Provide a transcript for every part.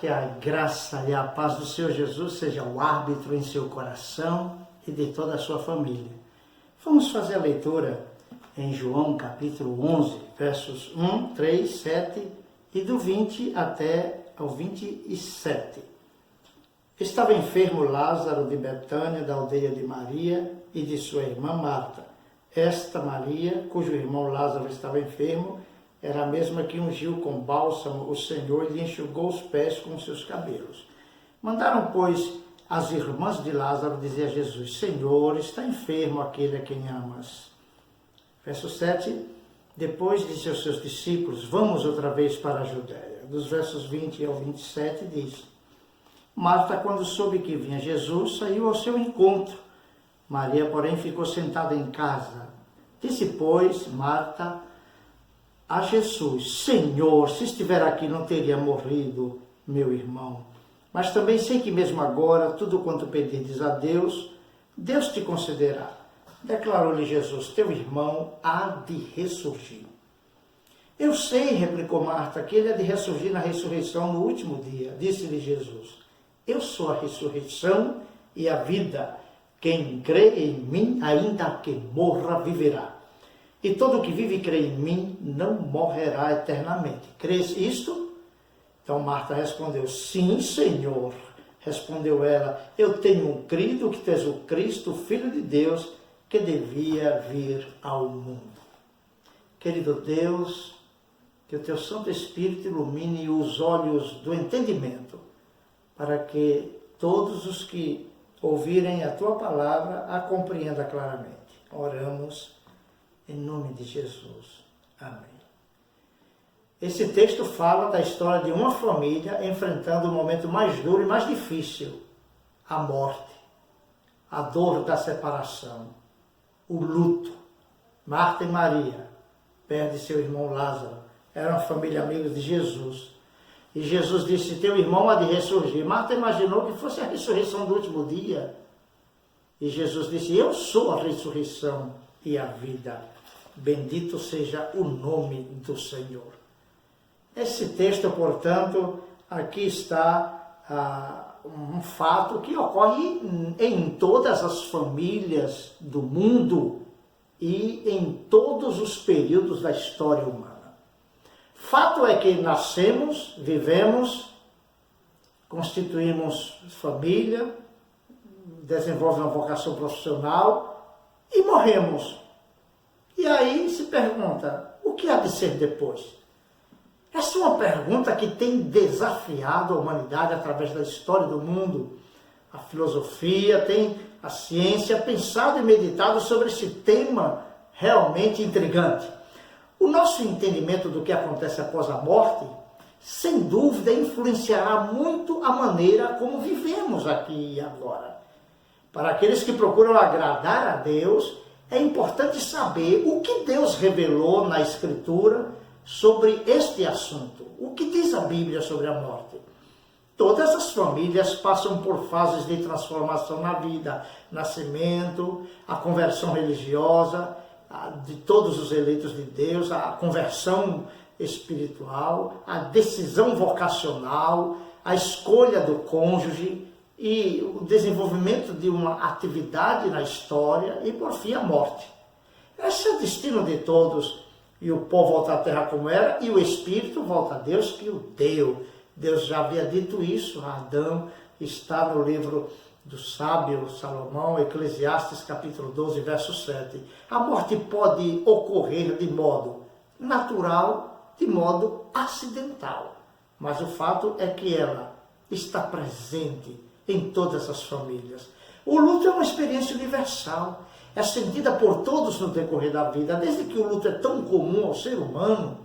que a graça e a paz do Senhor Jesus seja o árbitro em seu coração e de toda a sua família. Vamos fazer a leitura em João capítulo 11, versos 1, 3, 7 e do 20 até ao 27. Estava enfermo Lázaro de Betânia, da aldeia de Maria e de sua irmã Marta. Esta Maria, cujo irmão Lázaro estava enfermo, era a mesma que ungiu com bálsamo o Senhor e lhe enxugou os pés com seus cabelos. Mandaram, pois, as irmãs de Lázaro dizer a Jesus: Senhor, está enfermo aquele a quem amas. Verso 7, depois disse aos seus discípulos: vamos outra vez para a Judéia. Dos versos 20 ao 27 diz: Marta, quando soube que vinha Jesus, saiu ao seu encontro. Maria, porém, ficou sentada em casa. Disse, pois, Marta a Jesus: Senhor, se estiver aqui, não teria morrido meu irmão. Mas também sei que mesmo agora, tudo quanto pedirdes a Deus, Deus te concederá. Declarou-lhe Jesus: teu irmão há de ressurgir. Eu sei, replicou Marta, que ele há de ressurgir na ressurreição no último dia. Disse-lhe Jesus: eu sou a ressurreição e a vida. Quem crê em mim, ainda que morra, viverá. E todo o que vive e crê em mim não morrerá eternamente. Crês isto? Então Marta respondeu: sim, Senhor. Respondeu ela: eu tenho crido que tu és o Cristo, o Filho de Deus, que devia vir ao mundo. Querido Deus, que o teu Santo Espírito ilumine os olhos do entendimento, para que todos os que ouvirem a tua palavra a compreendam claramente. Oramos em nome de Jesus. Amém. Esse texto fala da história de uma família enfrentando o momento mais duro e mais difícil: a morte, a dor da separação, o luto. Marta e Maria perdem seu irmão Lázaro. Eram família amigos de Jesus. E Jesus disse: teu irmão há de ressurgir. Marta imaginou que fosse a ressurreição do último dia. E Jesus disse: eu sou a ressurreição e a vida. Bendito seja o nome do Senhor. Esse texto, portanto, aqui está um fato que ocorre em todas as famílias do mundo e em todos os períodos da história humana. Fato é que nascemos, vivemos, constituímos família, desenvolvemos uma vocação profissional e morremos. E aí se pergunta: o que há de ser depois? Essa é uma pergunta que tem desafiado a humanidade através da história do mundo. A filosofia, a ciência pensado e meditado sobre esse tema realmente intrigante. O nosso entendimento do que acontece após a morte, sem dúvida, influenciará muito a maneira como vivemos aqui e agora. Para aqueles que procuram agradar a Deus, é importante saber o que Deus revelou na Escritura sobre este assunto. O que diz a Bíblia sobre a morte? Todas as famílias passam por fases de transformação na vida: nascimento, a conversão religiosa de todos os eleitos de Deus, a conversão espiritual, a decisão vocacional, a escolha do cônjuge e o desenvolvimento de uma atividade na história e, por fim, a morte. Esse é o destino de todos. E o pó volta à terra como era, e o espírito volta a Deus que o deu. Deus já havia dito isso a Adão, está no livro do sábio Salomão, Eclesiastes capítulo 12, verso 7. A morte pode ocorrer de modo natural, de modo acidental. Mas o fato é que ela está presente em todas as famílias. O luto é uma experiência universal. É sentida por todos no decorrer da vida. Desde que o luto é tão comum ao ser humano,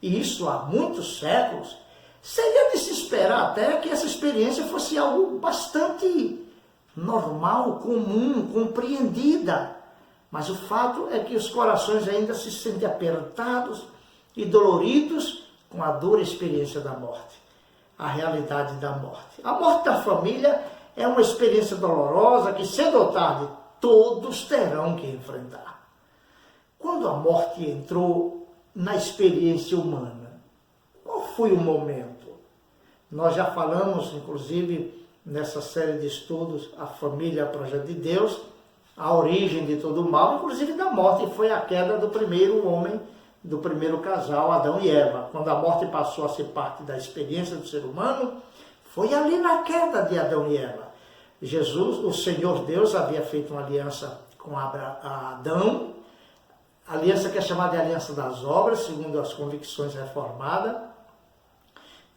e isso há muitos séculos, seria de se esperar até que essa experiência fosse algo bastante normal, comum, compreendida. Mas o fato é que os corações ainda se sentem apertados e doloridos com a dura experiência da morte, a realidade da morte. A morte da família é uma experiência dolorosa que, cedo ou tarde, todos terão que enfrentar. Quando a morte entrou na experiência humana, qual foi o momento? Nós já falamos, inclusive, nessa série de estudos, a família, projeto de Deus, a origem de todo o mal, inclusive da morte, foi a queda do primeiro homem, do primeiro casal, Adão e Eva. Quando a morte passou a ser parte da experiência do ser humano, foi ali na queda de Adão e Eva. Jesus, o Senhor Deus, havia feito uma aliança com Adão, aliança que é chamada de aliança das obras, segundo as convicções reformadas,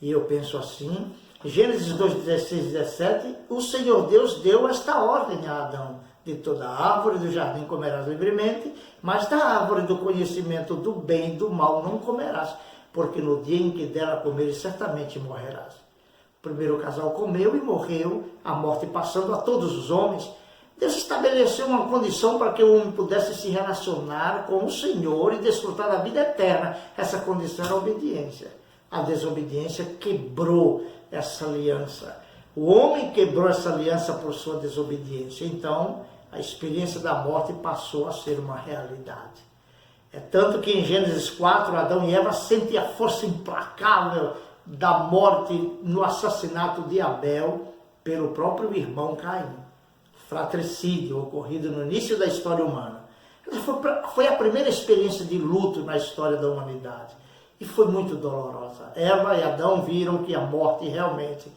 e eu penso assim, Gênesis 2, 16 e 17, o Senhor Deus deu esta ordem a Adão: de toda a árvore do jardim comerás livremente, mas da árvore do conhecimento do bem e do mal não comerás, porque no dia em que dela comeres certamente morrerás. O primeiro casal comeu e morreu, a morte passando a todos os homens. Deus estabeleceu uma condição para que o homem pudesse se relacionar com o Senhor e desfrutar da vida eterna. Essa condição era a obediência. A desobediência quebrou essa aliança. O homem quebrou essa aliança por sua desobediência. Então, a experiência da morte passou a ser uma realidade. É tanto que em Gênesis 4, Adão e Eva sentem a força implacável da morte no assassinato de Abel pelo próprio irmão Caim. Fratricídio ocorrido no início da história humana. Foi a primeira experiência de luto na história da humanidade. E foi muito dolorosa. Eva e Adão viram que a morte realmente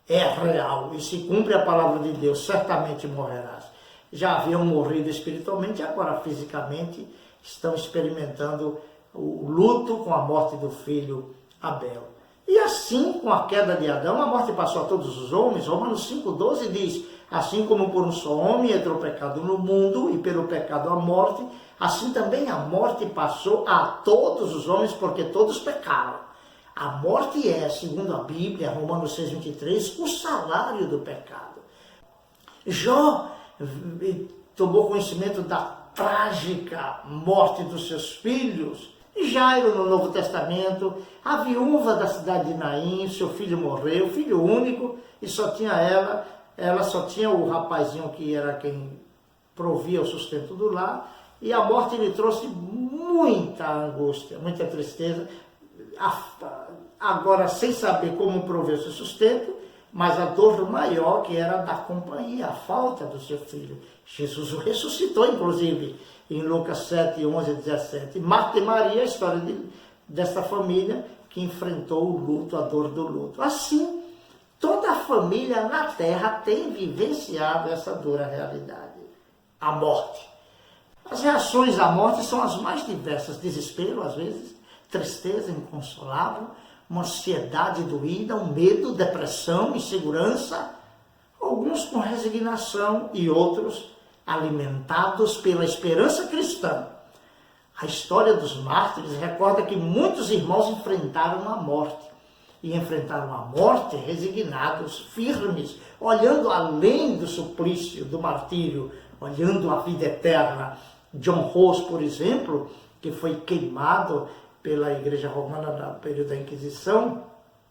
é real. E se cumpre a palavra de Deus, certamente morrerás. Já haviam morrido espiritualmente, agora fisicamente estão experimentando o luto com a morte do filho Abel. E assim, com a queda de Adão, a morte passou a todos os homens. Romanos 5,12 diz: assim como por um só homem entrou o pecado no mundo, e pelo pecado a morte, assim também a morte passou a todos os homens, porque todos pecaram. A morte é, segundo a Bíblia, Romanos 6,23, o salário do pecado. Jó tomou conhecimento da trágica morte dos seus filhos. Jairo, no Novo Testamento, a viúva da cidade de Naim, seu filho morreu, filho único, e só tinha ela só tinha o rapazinho que era quem provia o sustento do lar, e a morte lhe trouxe muita angústia, muita tristeza, agora sem saber como prover o seu sustento, mas a dor maior que era da companhia, a falta do seu filho. Jesus o ressuscitou, inclusive, em Lucas 7, 11 e 17. Marta e Maria, a história desta família que enfrentou o luto, a dor do luto. Assim, toda a família na terra tem vivenciado essa dura realidade, a morte. As reações à morte são as mais diversas: desespero, às vezes, tristeza inconsolável, uma ansiedade doída, um medo, depressão, insegurança, alguns com resignação e outros alimentados pela esperança cristã. A história dos mártires recorda que muitos irmãos enfrentaram a morte, e enfrentaram a morte resignados, firmes, olhando além do suplício, do martírio, olhando a vida eterna. John Rose, por exemplo, que foi queimado pela Igreja Romana no período da Inquisição,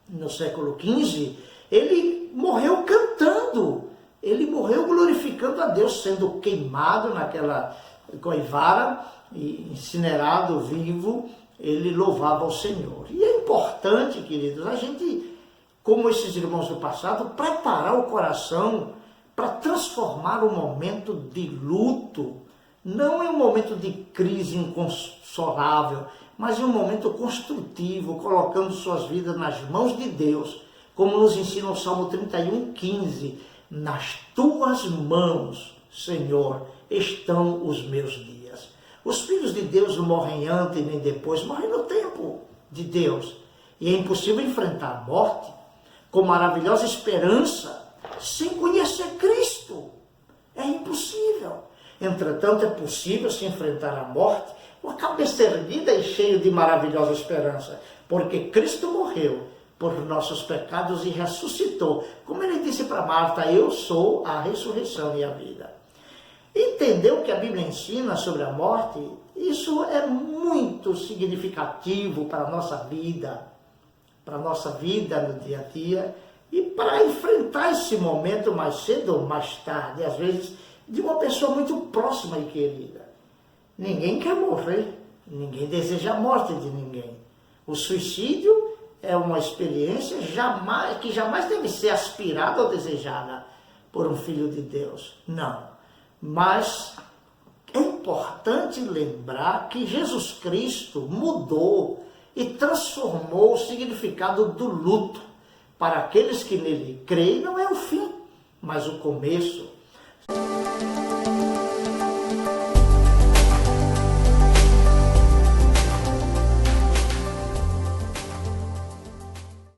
no século XV, ele morreu cantando, ele morreu glorificando a Deus, sendo queimado naquela coivara, e incinerado vivo, ele louvava ao Senhor. E é importante, queridos, a gente, como esses irmãos do passado, preparar o coração para transformar o momento de luto, não em um momento de crise inconsolável, mas em um momento construtivo, colocando suas vidas nas mãos de Deus, como nos ensina o Salmo 31:15, nas tuas mãos, Senhor, estão os meus dias. Os filhos de Deus não morrem antes nem depois, morrem no tempo de Deus. E é impossível enfrentar a morte com maravilhosa esperança sem conhecer Cristo. É impossível. Entretanto, é possível se enfrentar a morte com a cabeça erguida e cheio de maravilhosa esperança, porque Cristo morreu por nossos pecados e ressuscitou. Como ele disse para Marta: eu sou a ressurreição e a vida. Entender o que a Bíblia ensina sobre a morte, isso é muito significativo para a nossa vida no dia a dia, e para enfrentar esse momento mais cedo ou mais tarde, às vezes, de uma pessoa muito próxima e querida. Ninguém quer morrer, ninguém deseja a morte de ninguém. O suicídio é uma experiência que jamais deve ser aspirada ou desejada por um filho de Deus. Não. Mas é importante lembrar que Jesus Cristo mudou e transformou o significado do luto. Para aqueles que nele creem, não é o fim, mas o começo.